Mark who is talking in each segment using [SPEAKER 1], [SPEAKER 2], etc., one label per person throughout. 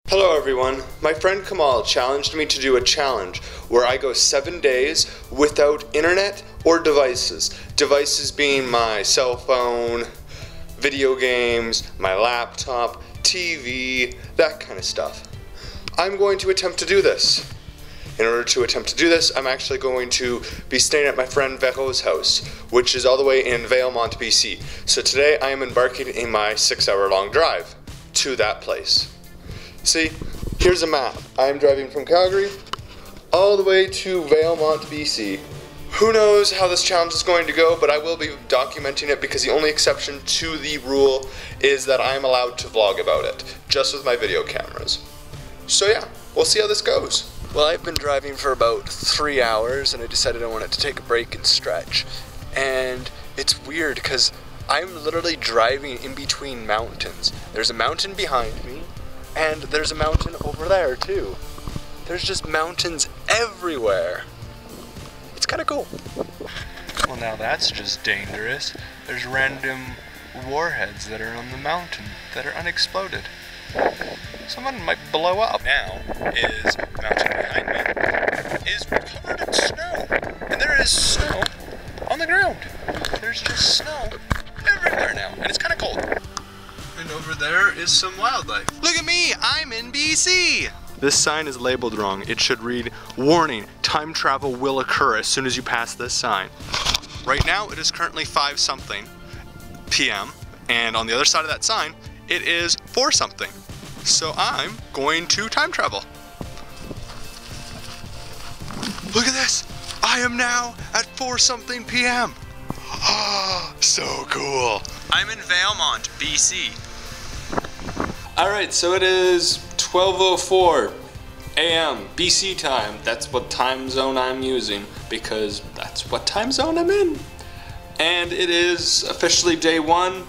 [SPEAKER 1] Hello everyone, my friend Kamal challenged me to do a challenge where I go 7 days without internet or devices. Devices being my cell phone, video games, my laptop, TV, that kind of stuff. I'm going to attempt to do this. In order to attempt to do this, I'm actually going to be staying at my friend Vero's house, which is all the way in Valemount, BC. So today I am embarking in my 6-hour-long drive to that place. See, here's a map. I'm driving from Calgary all the way to Valemount, BC. Who knows how this challenge is going to go, but I will be documenting it because the only exception to the rule is that I'm allowed to vlog about it, just with my video cameras. So yeah, we'll see how this goes. Well, I've been driving for about 3 hours and I decided I wanted to take a break and stretch. And it's weird because I'm literally driving in between mountains. There's a mountain behind me, and there's a mountain over there too. There's just mountains everywhere. It's kind of cool.
[SPEAKER 2] Well, now that's just dangerous. There's random warheads that are on the mountain that are unexploded. Someone might blow up. Now is mountain behind me is covered in snow, and there is snow on the ground. There's just snow everywhere now, and it's kind of cold. And over there is some wildlife. Look at me, I'm in BC. This sign is labeled wrong. It should read, "Warning, time travel will occur as soon as you pass this sign." Right now, it is currently 5-something p.m. and on the other side of that sign, it is 4-something. So I'm going to time travel. Look at this. I am now at 4-something p.m. So cool. I'm in Valemount, BC. Alright, so it is 12:04 a.m. BC time. That's what time zone I'm using because that's what time zone I'm in. And it is officially day 1.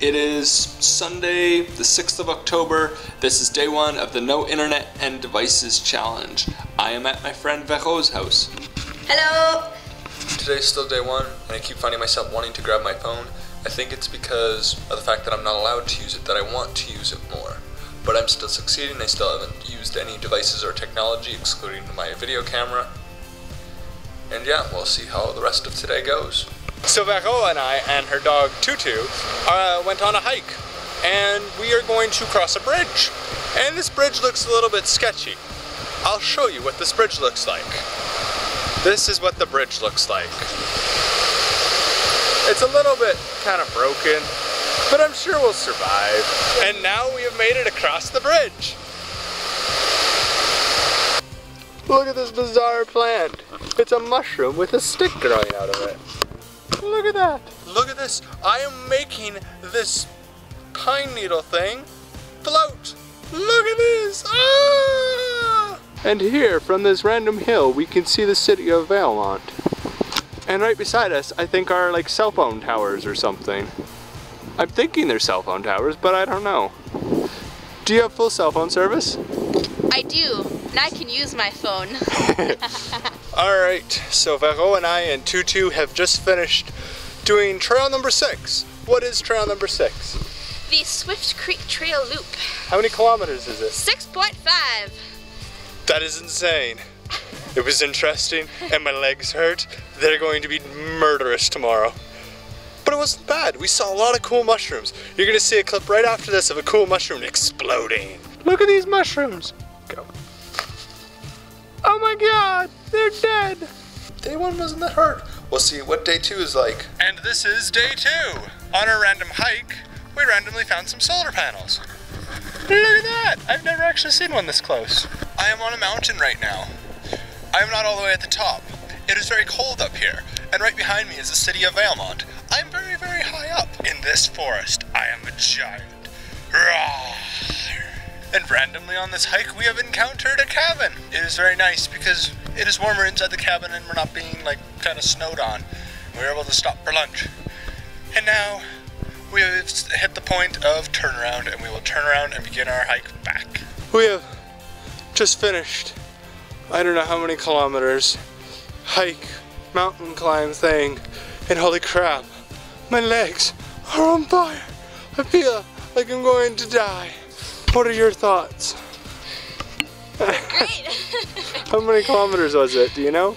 [SPEAKER 2] It is Sunday, the 6th of October. This is day 1 of the No Internet and Devices Challenge. I am at my friend Vero's house.
[SPEAKER 3] Hello!
[SPEAKER 1] Today's still day 1, and I keep finding myself wanting to grab my phone. I think it's because of the fact that I'm not allowed to use it that I want to use it more. But I'm still succeeding. I still haven't used any devices or technology, excluding my video camera. And yeah, we'll see how the rest of today goes. So Vero and I and her dog Tutu went on a hike, and we are going to cross a bridge. And this bridge looks a little bit sketchy. I'll show you what this bridge looks like. This is what the bridge looks like. It's a little bit kind of broken, but I'm sure we'll survive. And now we have made it across the bridge. Look at this bizarre plant. It's a mushroom with a stick growing out of it. Look at that. Look at this. I am making this pine needle thing float. Look at this. Ah! And here, from this random hill, we can see the city of Valemount. And right beside us, I think are like cell phone towers or something. I'm thinking they're cell phone towers, but I don't know. Do you have full cell phone service?
[SPEAKER 3] I do, and I can use my phone.
[SPEAKER 1] Alright, so Vero and I and Tutu have just finished doing trail number 6. What is trail number 6?
[SPEAKER 3] The Swift Creek Trail Loop.
[SPEAKER 1] How many kilometers is it?
[SPEAKER 3] 6.5.
[SPEAKER 1] That is insane. It was interesting, and my legs hurt. They're going to be murderous tomorrow. But it wasn't bad. We saw a lot of cool mushrooms. You're gonna see a clip right after this of a cool mushroom exploding. Look at these mushrooms. Go. Oh my god, they're dead. Day 1 wasn't that hard. We'll see what day 2 is like. And this is day 2. On our random hike, we randomly found some solar panels. Look at that! I've never actually seen one this close. I am on a mountain right now. I am not all the way at the top. It is very cold up here, and right behind me is the city of Valemount. I am very, very high up. In this forest, I am a giant. Rawr. And randomly on this hike, we have encountered a cabin. It is very nice because it is warmer inside the cabin and we're not being like kind of snowed on. We were able to stop for lunch. And now we have hit the point of turnaround, and we will turn around and begin our hike back. We have just finished, I don't know how many kilometers, hike, mountain climb thing, and holy crap, my legs are on fire. I feel like I'm going to die. What are your thoughts?
[SPEAKER 3] Great.
[SPEAKER 1] How many kilometers was it? Do you know?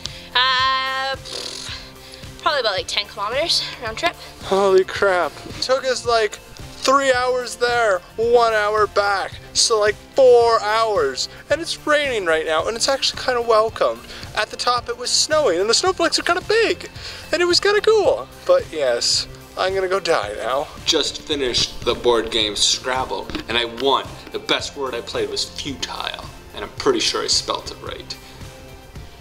[SPEAKER 3] Probably about like 10 kilometers round trip.
[SPEAKER 1] Holy crap. It took us like 3 hours there, 1 hour back. So like 4 hours. And it's raining right now, and it's actually kind of welcome. At the top it was snowing, and the snowflakes are kind of big. And it was kind of cool. But yes, I'm gonna go die now. Just finished the board game Scrabble, and I won. The best word I played was futile, and I'm pretty sure I spelt it right.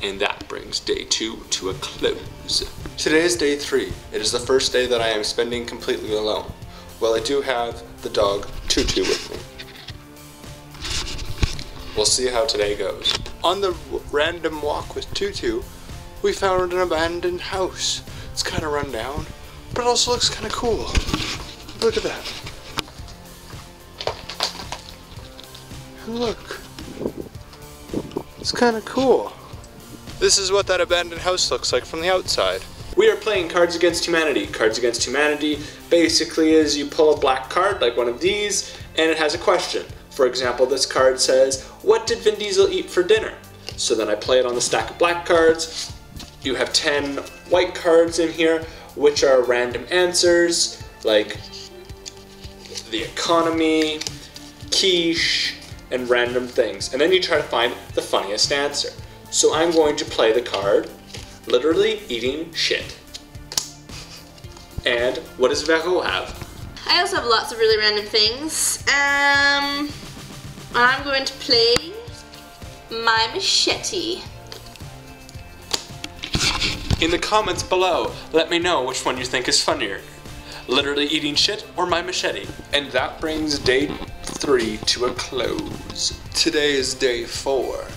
[SPEAKER 1] And that brings day 2 to a close. Today is day 3. It is the first day that I am spending completely alone. Well, I do have the dog Tutu with me. We'll see how today goes. On the random walk with Tutu, we found an abandoned house. It's kind of run down, but it also looks kind of cool. Look at that. And look. It's kind of cool. This is what that abandoned house looks like from the outside. We are playing Cards Against Humanity. Cards Against Humanity basically is you pull a black card like one of these, and it has a question. For example, this card says, what did Vin Diesel eat for dinner? So then I play it on the stack of black cards. You have 10 white cards in here, which are random answers, like the economy, quiche, and random things. And then you try to find the funniest answer. So I'm going to play the card, literally eating shit. And what does Vero have?
[SPEAKER 3] I also have lots of really random things. I'm going to play my machete.
[SPEAKER 1] In the comments below, let me know which one you think is funnier. Literally eating shit or my machete. And that brings day 3 to a close. Today is day 4.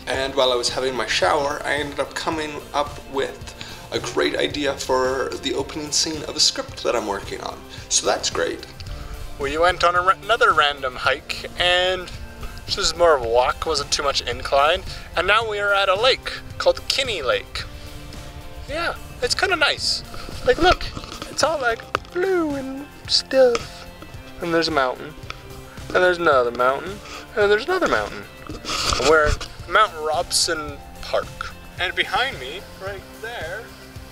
[SPEAKER 1] And while I was having my shower, I ended up coming up with a great idea for the opening scene of a script that I'm working on. So that's great. We went on another random hike, and this was more of a walk, wasn't too much incline. And now we are at a lake called Kinney Lake. Yeah, it's kind of nice. Like, look, it's all like blue and stuff. And there's a mountain, and there's another mountain, and there's another mountain. And we're at Mount Robson Park. And behind me, right there,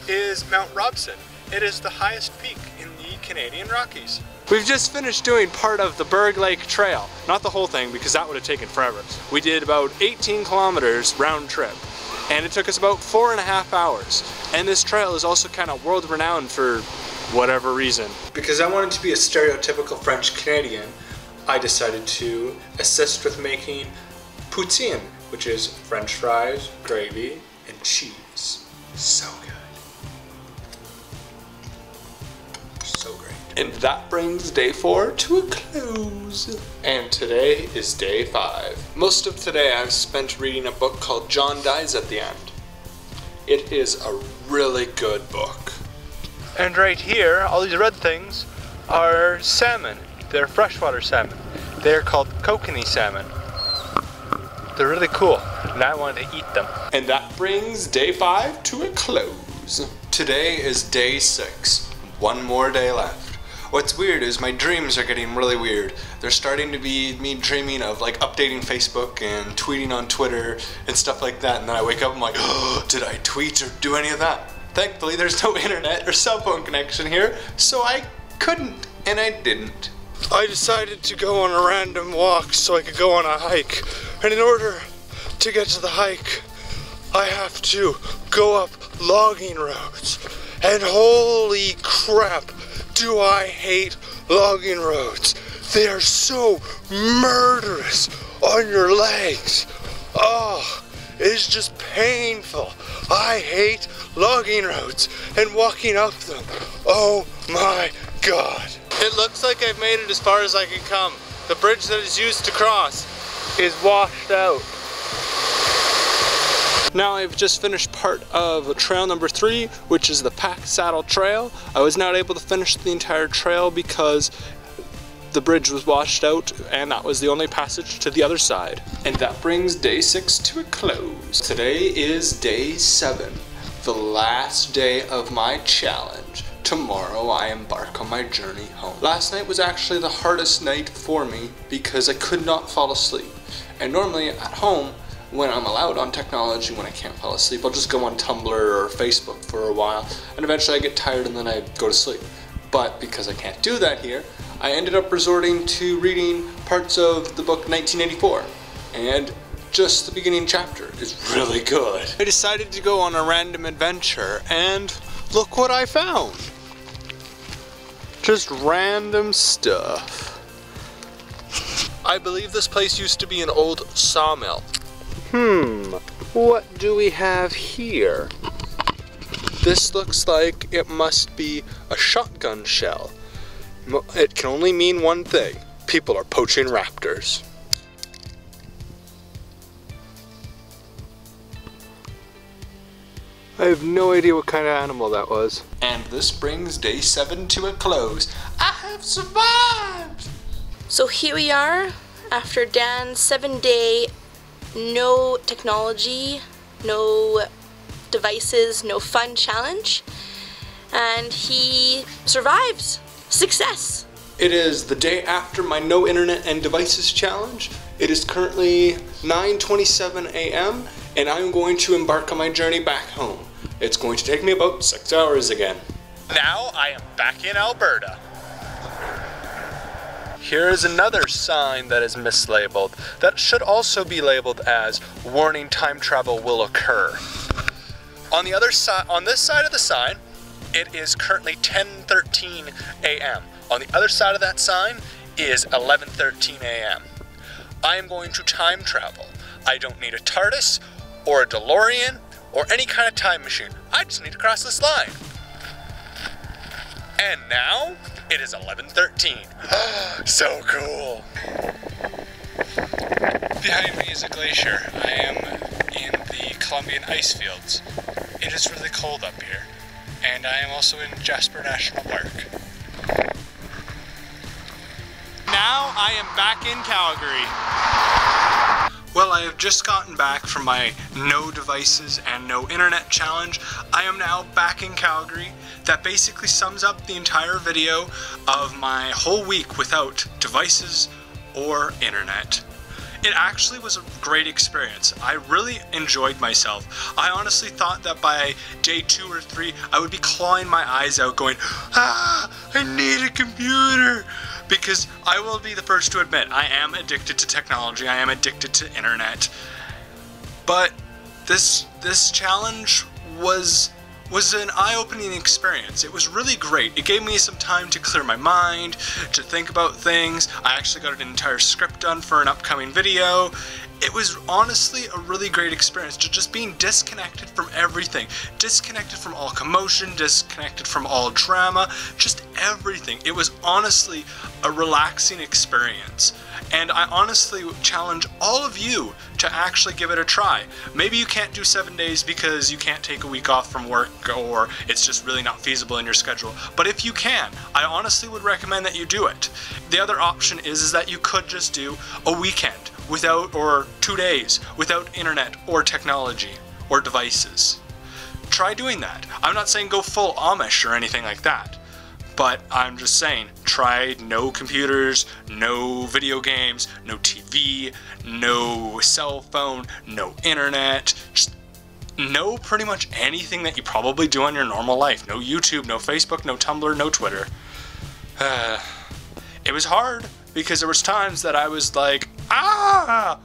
[SPEAKER 1] is Mount Robson. It is the highest peak in the Canadian Rockies. We've just finished doing part of the Berg Lake Trail. Not the whole thing, because that would have taken forever. We did about 18 kilometers round trip, and it took us about 4.5 hours. And this trail is also kind of world renowned for whatever reason. Because I wanted to be a stereotypical French Canadian, I decided to assist with making poutine, which is French fries, gravy, and cheese. So good. So great. And that brings day 4 to a close. And today is day 5. Most of today I've spent reading a book called John Dies at the End. It is a really good book. And right here, all these red things are salmon. They're freshwater salmon. They're called kokanee salmon. They're really cool, and I wanted to eat them. And that brings day 5 to a close. Today is day 6. One more day left. What's weird is my dreams are getting really weird. They're starting to be me dreaming of like updating Facebook and tweeting on Twitter and stuff like that, and then I wake up and I'm like, oh, did I tweet or do any of that? Thankfully there's no internet or cell phone connection here, so I couldn't, and I didn't. I decided to go on a random walk so I could go on a hike. And in order to get to the hike, I have to go up logging roads. And holy crap, do I hate logging roads. They are so murderous on your legs. Oh, it is just painful. I hate logging roads and walking up them. Oh my God. It looks like I've made it as far as I can come. The bridge that is used to cross is washed out. Now I've just finished part of trail number 3, which is the Pack Saddle Trail. I was not able to finish the entire trail because the bridge was washed out, and that was the only passage to the other side. And that brings day 6 to a close. Today is day 7, the last day of my challenge. Tomorrow I embark on my journey home. Last night was actually the hardest night for me because I could not fall asleep. And normally at home,
[SPEAKER 2] when I'm allowed on technology, when I can't fall asleep, I'll just go on Tumblr or Facebook for a while, and eventually I get tired and then I go to sleep. But because I can't do that here, I ended up resorting to reading parts of the book 1984, and just the beginning chapter is really good.
[SPEAKER 1] I decided to go on a random adventure, and look what I found. Just random stuff. I believe this place used to be an old sawmill. What do we have here? This looks like it must be a shotgun shell. It can only mean one thing. People are poaching raptors. I have no idea what kind of animal that was.
[SPEAKER 2] And this brings day 7 to a close. I have survived!
[SPEAKER 3] So here we are, after Dan's 7-day, no technology, no devices, no fun challenge, and he survives. Success!
[SPEAKER 1] It is the day after my no internet and devices challenge. It is currently 9:27 a.m. and I'm going to embark on my journey back home. It's going to take me about 6 hours again. Now I am back in Alberta. Here is another sign that is mislabeled that should also be labeled as warning, time travel will occur. On the other side, on this side of the sign, it is currently 10:13 a.m. On the other side of that sign is 11:13 a.m. I am going to time travel. I don't need a TARDIS or a DeLorean or any kind of time machine. I just need to cross this line. And now it is 11:13. So cool.
[SPEAKER 2] Behind me is a glacier. I am in the Columbian ice fields. It is really cold up here. And I am also in Jasper National Park.
[SPEAKER 1] Now I am back in Calgary. Well, I have just gotten back from my no devices and no internet challenge. I am now back in Calgary. That basically sums up the entire video of my whole week without devices or internet. It actually was a great experience. I really enjoyed myself. I honestly thought that by day 2 or 3, I would be clawing my eyes out going, I need a computer. Because I will be the first to admit, I am addicted to technology, I am addicted to internet. But this challenge was an eye-opening experience. It was really great. It gave me some time to clear my mind, to think about things. I actually got an entire script done for an upcoming video. It was honestly a really great experience, just being disconnected from everything. Disconnected from all commotion, disconnected from all drama, just everything. It was honestly a relaxing experience. And I honestly challenge all of you to actually give it a try. Maybe you can't do 7 days because you can't take a week off from work or it's just really not feasible in your schedule. But if you can, I honestly would recommend that you do it. The other option is that you could just do a weekend without, or 2 days without internet or technology or devices. Try doing that. I'm not saying go full Amish or anything like that. But I'm just saying, try no computers, no video games, no TV, no cell phone, no internet, just no pretty much anything that you probably do on your normal life. No YouTube, no Facebook, no Tumblr, no Twitter. It was hard because there was times that I was like, I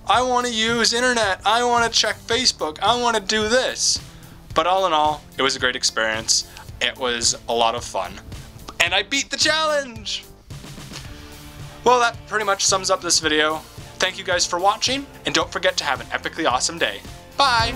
[SPEAKER 1] want to use internet, I want to check Facebook, I want to do this. But all in all, it was a great experience. It was a lot of fun. And I beat the challenge! Well, that pretty much sums up this video. Thank you guys for watching, and don't forget to have an epically awesome day. Bye!